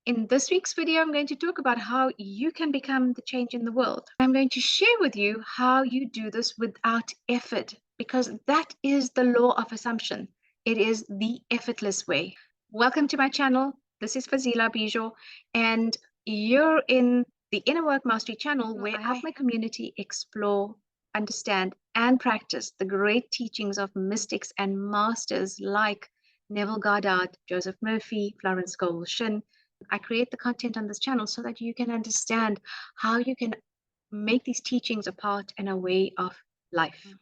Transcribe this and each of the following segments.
In this week's video, I'm going to talk about how you can become the change in the world. I'm going to share with you how you do this without effort, because that is the law of assumption. It is the effortless way. Welcome to my channel. This is Fazila Bijo, and you're in the Inner Work Mastery channel, where I help my community explore, understand, and practice the great teachings of mystics and masters like Neville Goddard, Joseph Murphy, Florence Scovel-Shinn. I create the content on this channel so that you can understand how you can make these teachings a part and a way of life.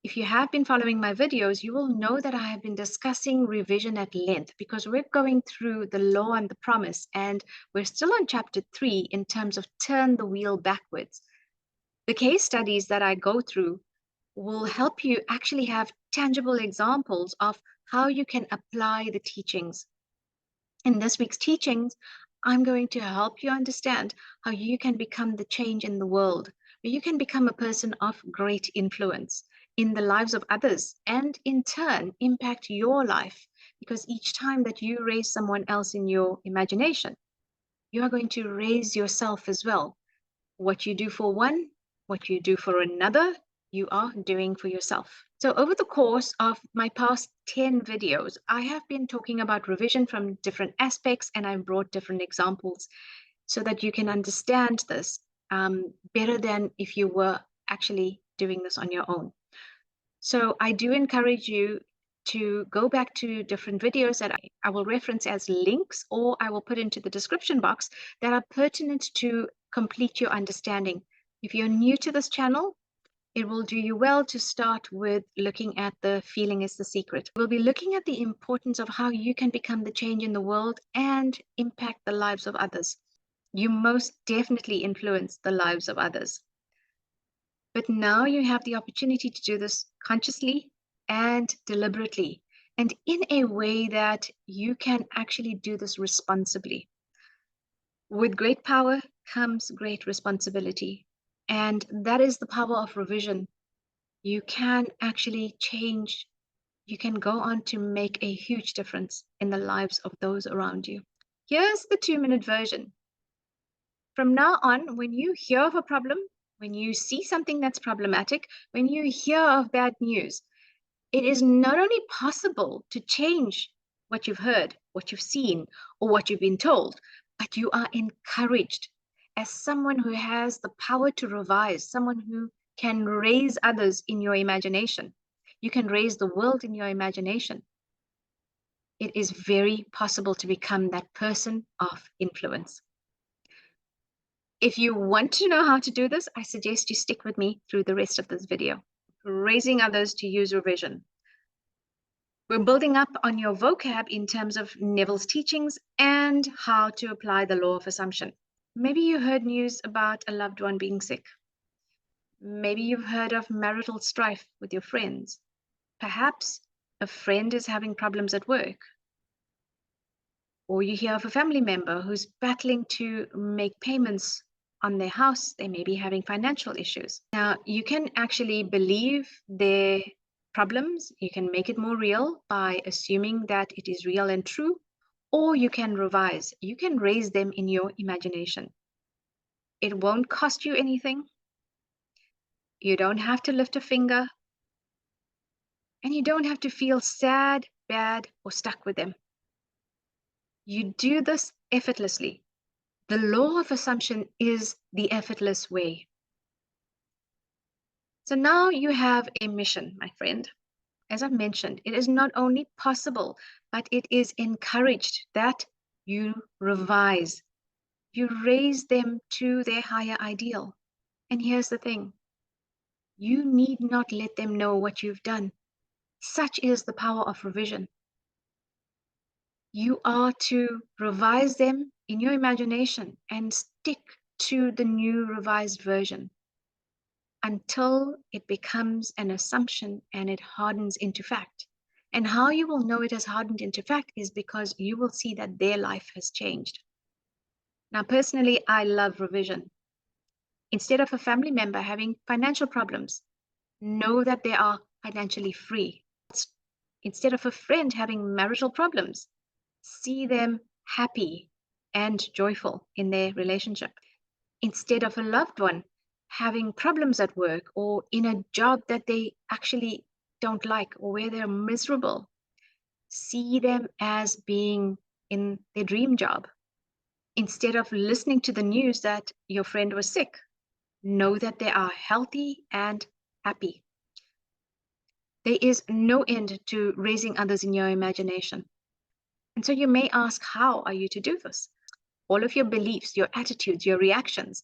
If you have been following my videos, you will know that I have been discussing revision at length because we're going through the law and the promise, and we're still on chapter 3 in terms of turn the wheel backwards. The case studies that I go through will help you actually have tangible examples of how you can apply the teachings. In this week's teachings, I'm going to help you understand how you can become the change in the world, where you can become a person of great influence in the lives of others and in turn impact your life, because each time that you raise someone else in your imagination, you are going to raise yourself as well. What you do for one, what you do for another, you are doing for yourself. So over the course of my past 10 videos, I have been talking about revision from different aspects, and I've brought different examples so that you can understand this better than if you were actually doing this on your own. So I do encourage you to go back to different videos that I will reference as links, or I will put into the description box, that are pertinent to complete your understanding. If you're new to this channel, it will do you well to start with looking at the feeling is the secret. We'll be looking at the importance of how you can become the change in the world and impact the lives of others. You most definitely influence the lives of others. But now you have the opportunity to do this consciously and deliberately, and in a way that you can actually do this responsibly. With great power comes great responsibility. And that is the power of revision. You can actually change. You can go on to make a huge difference in the lives of those around you. Here's the 2-minute version. From now on, when you hear of a problem, when you see something that's problematic, when you hear of bad news, it is not only possible to change what you've heard, what you've seen, or what you've been told, but you are encouraged as someone who has the power to revise, someone who can raise others in your imagination. You can raise the world in your imagination. It is very possible to become that person of influence. If you want to know how to do this, I suggest you stick with me through the rest of this video. Raising others to use revision. We're building up on your vocab in terms of Neville's teachings and how to apply the law of assumption. Maybe you heard news about a loved one being sick. Maybe you've heard of marital strife with your friends. Perhaps a friend is having problems at work. Or you hear of a family member who's battling to make payments on their house. They may be having financial issues. Now, you can actually believe their problems. You can make it more real by assuming that it is real and true, or you can revise. You can raise them in your imagination. It won't cost you anything. You don't have to lift a finger, and you don't have to feel sad, bad, or stuck with them. You do this effortlessly. The law of assumption is the effortless way. So now you have a mission, my friend. As I've mentioned, it is not only possible, but it is encouraged that you revise. You raise them to their higher ideal. And here's the thing. You need not let them know what you've done. Such is the power of revision. You are to revise them in your imagination and stick to the new revised version until it becomes an assumption and it hardens into fact. And how you will know it has hardened into fact is because you will see that their life has changed. Now, personally, I love revision. Instead of a family member having financial problems, know that they are financially free. Instead of a friend having marital problems, see them happy, and joyful in their relationship, instead of a loved one having problems at work or in a job that they actually don't like or where they're miserable. See them as being in their dream job. Instead of listening to the news that your friend was sick, know that they are healthy and happy. There is no end to raising others in your imagination. And so you may ask, how are you to do this? All of your beliefs, your attitudes, your reactions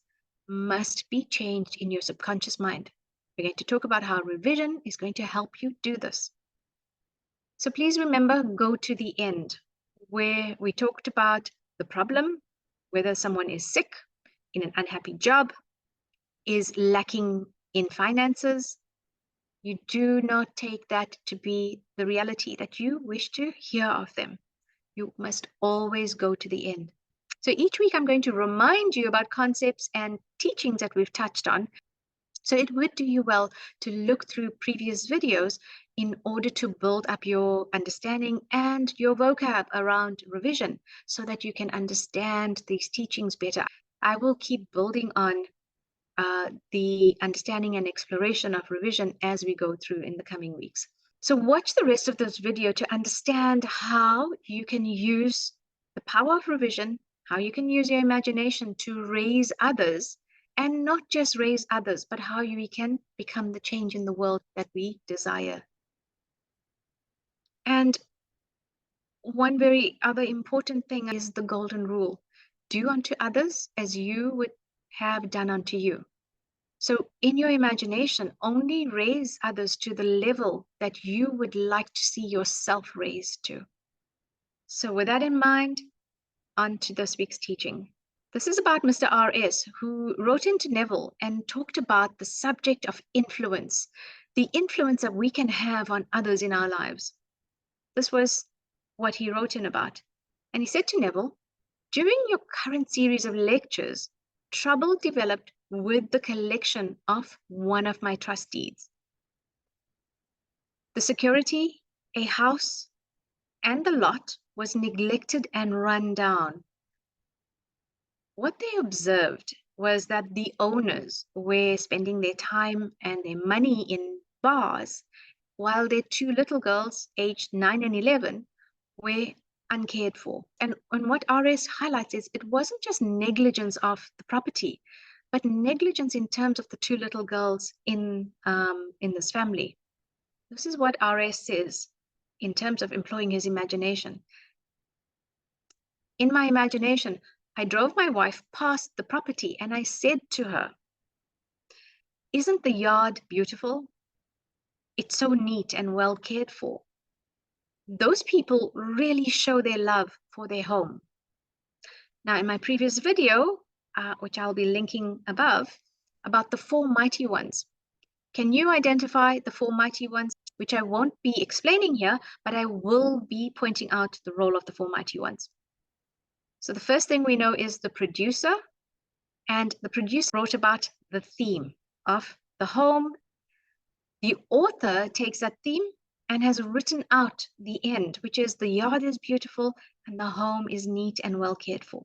must be changed in your subconscious mind. We're going to talk about how revision is going to help you do this. So please remember, go to the end where we talked about the problem, whether someone is sick, in an unhappy job, is lacking in finances. You do not take that to be the reality that you wish to hear of them. You must always go to the end. So each week I'm going to remind you about concepts and teachings that we've touched on. So it would do you well to look through previous videos in order to build up your understanding and your vocab around revision so that you can understand these teachings better. I will keep building on the understanding and exploration of revision as we go through in the coming weeks. So watch the rest of this video to understand how you can use the power of revision, how you can use your imagination to raise others, and not just raise others, but how we can become the change in the world that we desire. And one very other important thing is the golden rule. Do unto others as you would have done unto you. So in your imagination, only raise others to the level that you would like to see yourself raised to. So with that in mind, on to this week's teaching. This is about Mr. R.S., who wrote into Neville and talked about the subject of influence, the influence that we can have on others in our lives. This was what he wrote in about. And he said to Neville, during your current series of lectures, trouble developed with the collection of one of my trustees. The security, a house, and the lot was neglected and run down. What they observed was that the owners were spending their time and their money in bars, while their two little girls, aged 9 and 11, were uncared for. And what RS highlights is it wasn't just negligence of the property, but negligence in terms of the two little girls in this family. This is what RS says in terms of employing his imagination. In my imagination, I drove my wife past the property and I said to her, "Isn't the yard beautiful? It's so neat and well cared for. Those people really show their love for their home." Now, in my previous video, which I'll be linking above, about the four mighty ones, can you identify the four mighty ones? Which I won't be explaining here, but I will be pointing out the role of the four mighty ones. So the first thing we know is the producer, and the producer wrote about the theme of the home. The author takes that theme and has written out the end, which is the yard is beautiful and the home is neat and well cared for.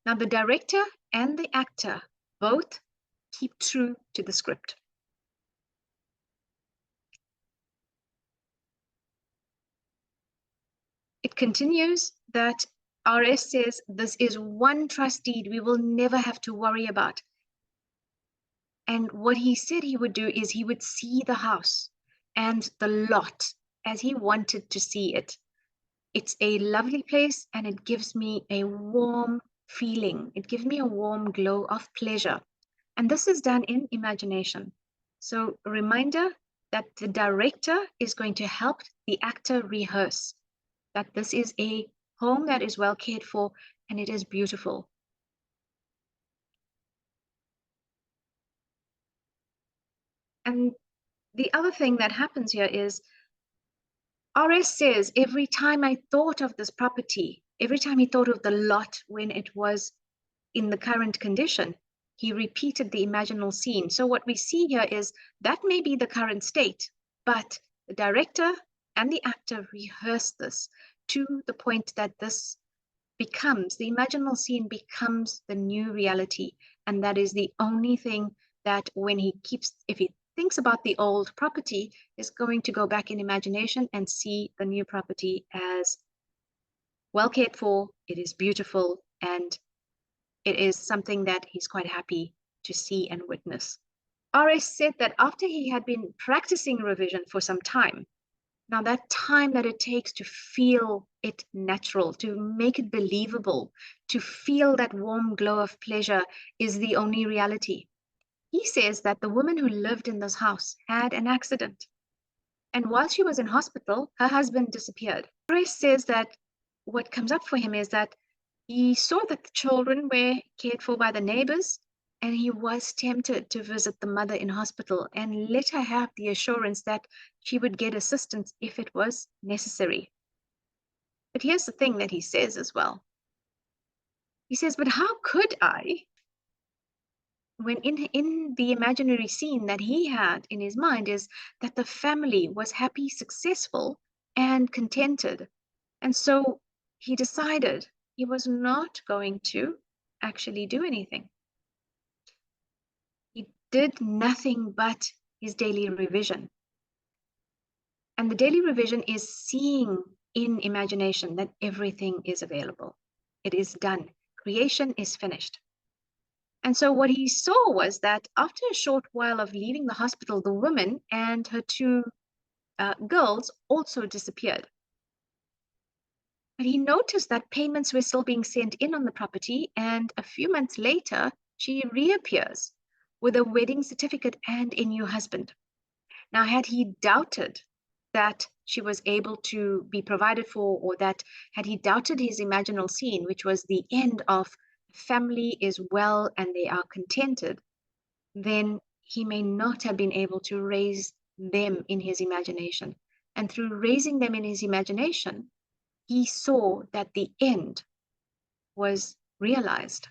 Now, the director and the actor both keep true to the script. It continues that RS says this is one trust deed we will never have to worry about. And what he said he would do is he would see the house and the lot as he wanted to see it. It's a lovely place and it gives me a warm feeling. It gives me a warm glow of pleasure. And this is done in imagination. So a reminder that the director is going to help the actor rehearse that this is a home that is well cared for and it is beautiful. And the other thing that happens here is RS says every time I thought of this property, every time he thought of the lot when it was in the current condition, he repeated the imaginal scene. So what we see here is that may be the current state, but the director and the actor rehearsed this to the point that this the imaginal scene becomes the new reality. And that is the only thing that if he thinks about the old property, is going to go back in imagination and see the new property as well cared for, it is beautiful, and it is something that he's quite happy to see and witness. RS said that after he had been practicing revision for some time, now that time that it takes to feel it natural, to make it believable, to feel that warm glow of pleasure is the only reality. He says that the woman who lived in this house had an accident. And while she was in hospital, her husband disappeared. RS says that what comes up for him is that he saw that the children were cared for by the neighbors, and he was tempted to visit the mother in hospital and let her have the assurance that she would get assistance if it was necessary. But here's the thing that he says as well. He says, but how could I, when in the imaginary scene that he had in his mind is that the family was happy, successful, and contented. And so he decided he was not going to actually do anything. He did nothing but his daily revision. And the daily revision is seeing in imagination that everything is available. It is done. Creation is finished. And so what he saw was that after a short while of leaving the hospital, the woman and her two girls also disappeared. But he noticed that payments were still being sent in on the property, and a few months later, she reappears with a wedding certificate and a new husband. Now, had he doubted that she was able to be provided for, or that had he doubted his imaginal scene, which was the end of family is well and they are contented, then he may not have been able to raise them in his imagination. And through raising them in his imagination, he saw that the end was realized.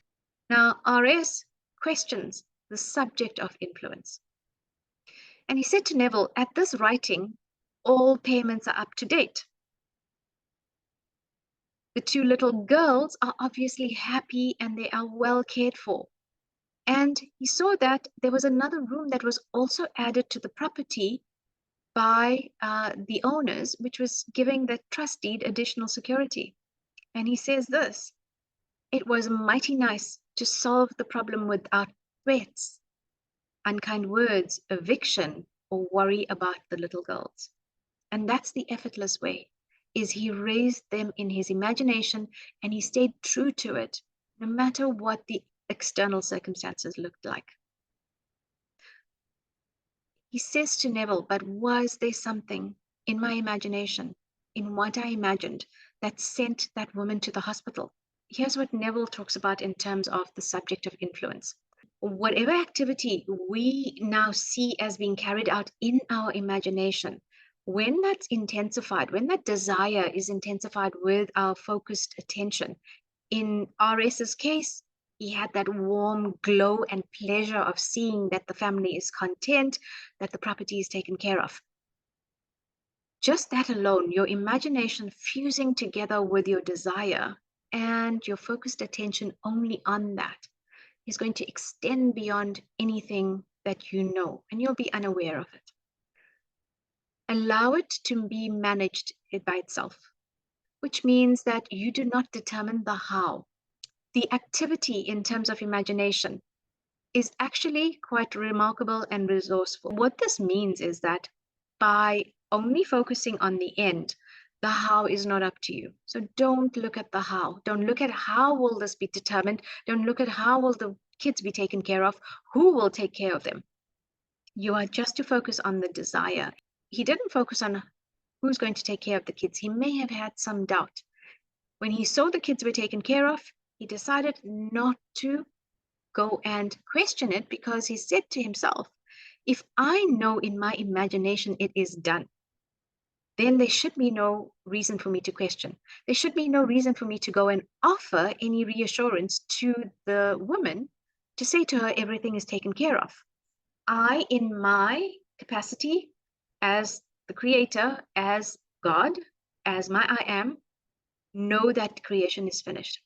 Now, RS questions the subject of influence. And he said to Neville, at this writing, all payments are up to date. The two little girls are obviously happy and they are well cared for. And he saw that there was another room that was also added to the property by the owners, which was giving the trust deed additional security. And he says this, it was mighty nice to solve the problem without threats, unkind words, eviction, or worry about the little girls. And that's the effortless way, is he raised them in his imagination and he stayed true to it, no matter what the external circumstances looked like. He says to Neville, but was there something in my imagination, in what I imagined, that sent that woman to the hospital? Here's what Neville talks about in terms of the subject of influence. Whatever activity we now see as being carried out in our imagination, when that's intensified, when that desire is intensified with our focused attention, in RS's case, he had that warm glow and pleasure of seeing that the family is content, that the property is taken care of. Just that alone, your imagination fusing together with your desire and your focused attention only on that is going to extend beyond anything that you know, and you'll be unaware of it. Allow it to be managed by itself, which means that you do not determine the how. The activity in terms of imagination is actually quite remarkable and resourceful. What this means is that by only focusing on the end, the how is not up to you. So don't look at the how. Don't look at how will this be determined. Don't look at how will the kids be taken care of. Who will take care of them? You are just to focus on the desire. He didn't focus on who's going to take care of the kids. He may have had some doubt. When he saw the kids were taken care of, he decided not to go and question it, because he said to himself, if I know in my imagination it is done, then there should be no reason for me to question. There should be no reason for me to go and offer any reassurance to the woman to say to her everything is taken care of. I, in my capacity as the creator, as God, as my I am, know that creation is finished.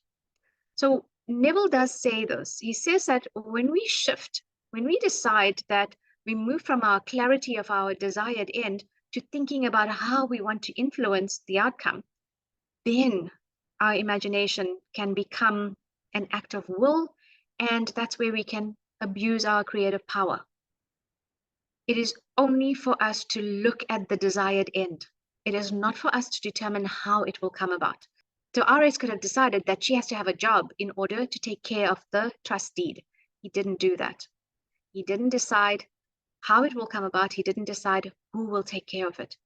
So Neville does say this. He says that when we shift, when we decide that we move from our clarity of our desired end to thinking about how we want to influence the outcome, then our imagination can become an act of will, and that's where we can abuse our creative power. It is only for us to look at the desired end. It is not for us to determine how it will come about. So RS could have decided that she has to have a job in order to take care of the trust deed. He didn't do that. He didn't decide how it will come about. He didn't decide who will take care of it.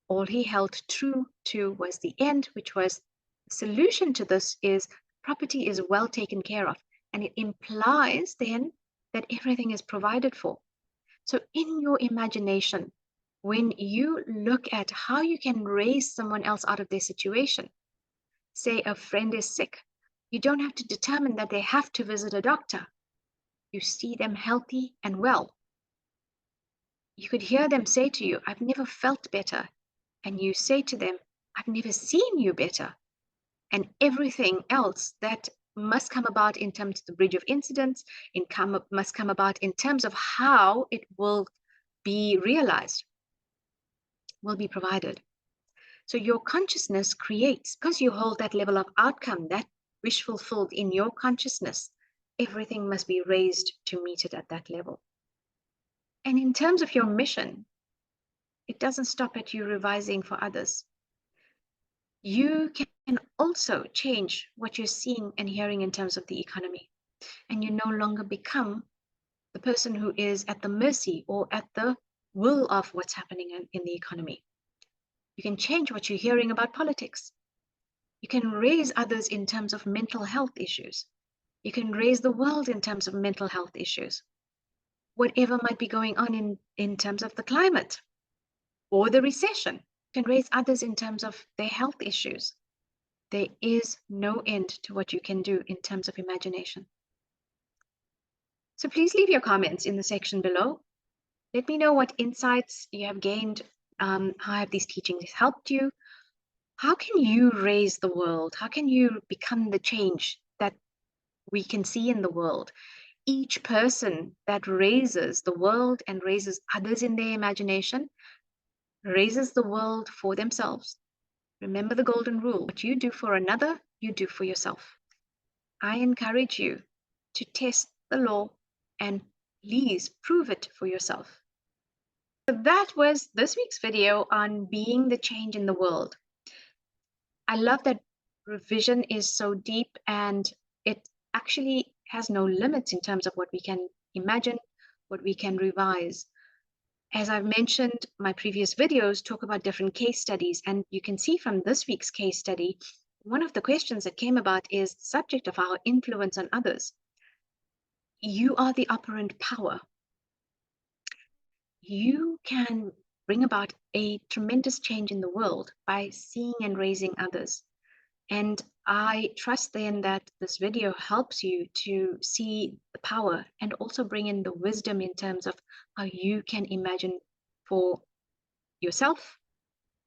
All he held true to was the end, which was the solution to this is property is well taken care of. And it implies then that everything is provided for. So in your imagination, when you look at how you can raise someone else out of their situation, say a friend is sick, you don't have to determine that they have to visit a doctor. You see them healthy and well. You could hear them say to you, I've never felt better. And you say to them, I've never seen you better. And everything else that must come about in terms of the bridge of incidents, must come about in terms of how it will be realized, will be provided. So your consciousness creates, because you hold that level of outcome, that wish fulfilled in your consciousness, everything must be raised to meet it at that level. And in terms of your mission, it doesn't stop at you revising for others. You can also change what you're seeing and hearing in terms of the economy. And you no longer become the person who is at the mercy or at the will of what's happening in the economy. You can change what you're hearing about politics. You can raise others in terms of mental health issues. You can raise the world in terms of mental health issues. Whatever might be going on in terms of the climate or the recession, you can raise others in terms of their health issues. There is no end to what you can do in terms of imagination. So please leave your comments in the section below. Let me know what insights you have gained. How have these teachings helped you? How can you raise the world? How can you become the change that we can see in the world? Each person that raises the world and raises others in their imagination raises the world for themselves. Remember the golden rule: what you do for another, you do for yourself. I encourage you to test the law and please prove it for yourself. So that was this week's video on being the change in the world. I love that revision is so deep and it actually has no limits in terms of what we can imagine, what we can revise. As I've mentioned, my previous videos talk about different case studies, and you can see from this week's case study, one of the questions that came about is the subject of our influence on others. You are the operant power. You can bring about a tremendous change in the world by seeing and raising others. And I trust then that this video helps you to see the power and also bring in the wisdom in terms of how you can imagine for yourself,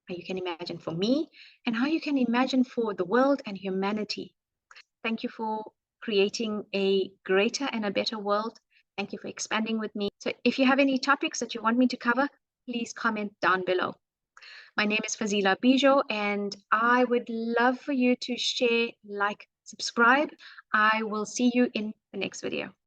how you can imagine for me, and how you can imagine for the world and humanity. Thank you for creating a greater and a better world. Thank you for expanding with me. So if you have any topics that you want me to cover, please comment down below. My name is Fazila Bijo, and I would love for you to share, like, subscribe. I will see you in the next video.